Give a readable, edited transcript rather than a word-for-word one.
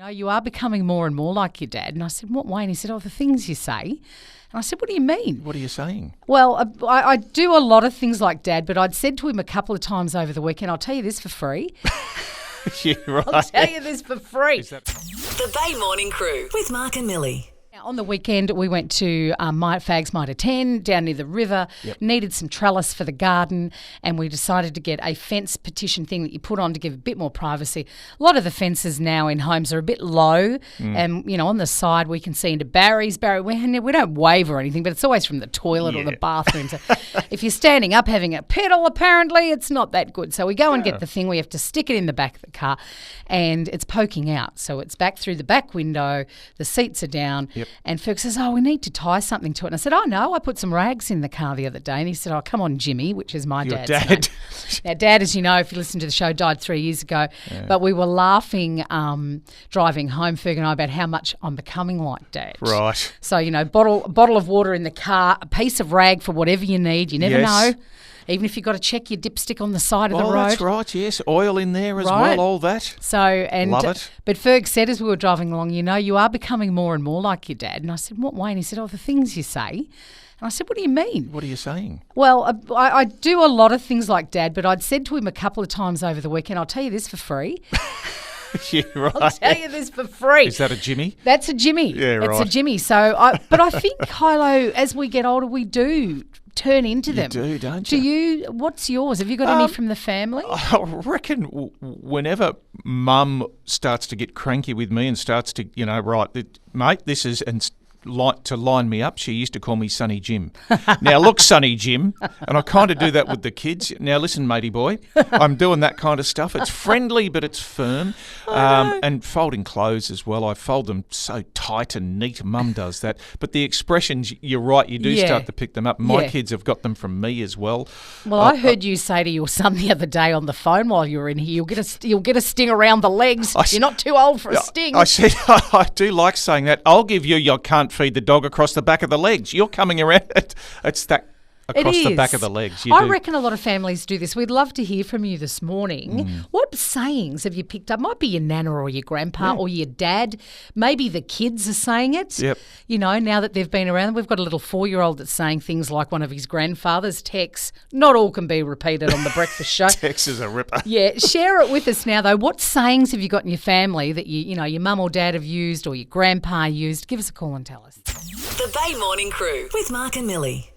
No, you are becoming more and more like your dad. And I said, what way? And he said, the things you say. And I said, what do you mean? What are you saying? Well, I do a lot of things like Dad, but I'd said to him a couple of times over the weekend, I'll tell you this for free. Yeah, right. I'll tell you this for free. The Bay Morning Crew with Mark and Millie. Now, on the weekend, we went to Fags Mitre 10 down near the river, needed some trellis for the garden, and we decided to get a fence petition thing that you put on to give a bit more privacy. A lot of the fences now in homes are a bit low, and, on the side we can see into Barry's. We don't wave or anything, but it's always from the toilet or the bathroom. So if you're standing up having a pedal, apparently it's not that good. So we go and get the thing. We have to stick it in the back of the car, and it's poking out. So it's back through the back window. The seats are down. And Ferg says, we need to tie something to it. And I said, no, I put some rags in the car the other day. And he said, come on, Jimmy, which is my dad's name. Now, Dad, as you know, if you listen to the show, died 3 years ago. Yeah. But we were laughing driving home, Ferg and I, about how much I'm becoming like Dad. Right. So, bottle of water in the car, a piece of rag for whatever you need. You never know. Even if you've got to check your dipstick on the side of the road. That's right, yes. Oil in there as well, all that. Love it. But Ferg said as we were driving along, you are becoming more and more like your dad. And I said, what way? And he said, the things you say. And I said, what do you mean? What are you saying? Well, I do a lot of things like Dad, but I'd said to him a couple of times over the weekend, I'll tell you this for free. Yeah, right. I'll tell you this for free. Is that a Jimmy? That's a Jimmy. Yeah, right. It's a Jimmy. But I think, Kylo, as we get older, we do turn into them. You do, don't you? What's yours? Have you got any from the family? I reckon whenever Mum starts to get cranky with me and starts to, mate, this is, and like to line me up, she used to call me Sonny Jim. Now, look, Sonny Jim, and I kind of do that with the kids. Now, listen, matey boy, I'm doing that kind of stuff. It's friendly, but it's firm. And folding clothes as well. I fold them so tight and neat. Mum does that. But the expressions, you're right, you do start to pick them up. My kids have got them from me as well. Well, I heard you say to your son the other day on the phone while you were in here, you'll get a sting around the legs. You're not too old for a sting. I said, I do like saying that. I'll give you your can't feed the dog across the back of the legs. You're coming around. It's that across the back of the legs. I reckon a lot of families do this. We'd love to hear from you this morning. What sayings have you picked up? Might be your nana or your grandpa or your dad. Maybe the kids are saying it. Yep. Now that they've been around. We've got a little 4-year-old that's saying things like one of his grandfather's, Tex. Not all can be repeated on the breakfast show. Tex is a ripper. Yeah. Share it with us now, though. What sayings have you got in your family that your mum or dad have used or your grandpa used? Give us a call and tell us. The Bay Morning Crew with Mark and Millie.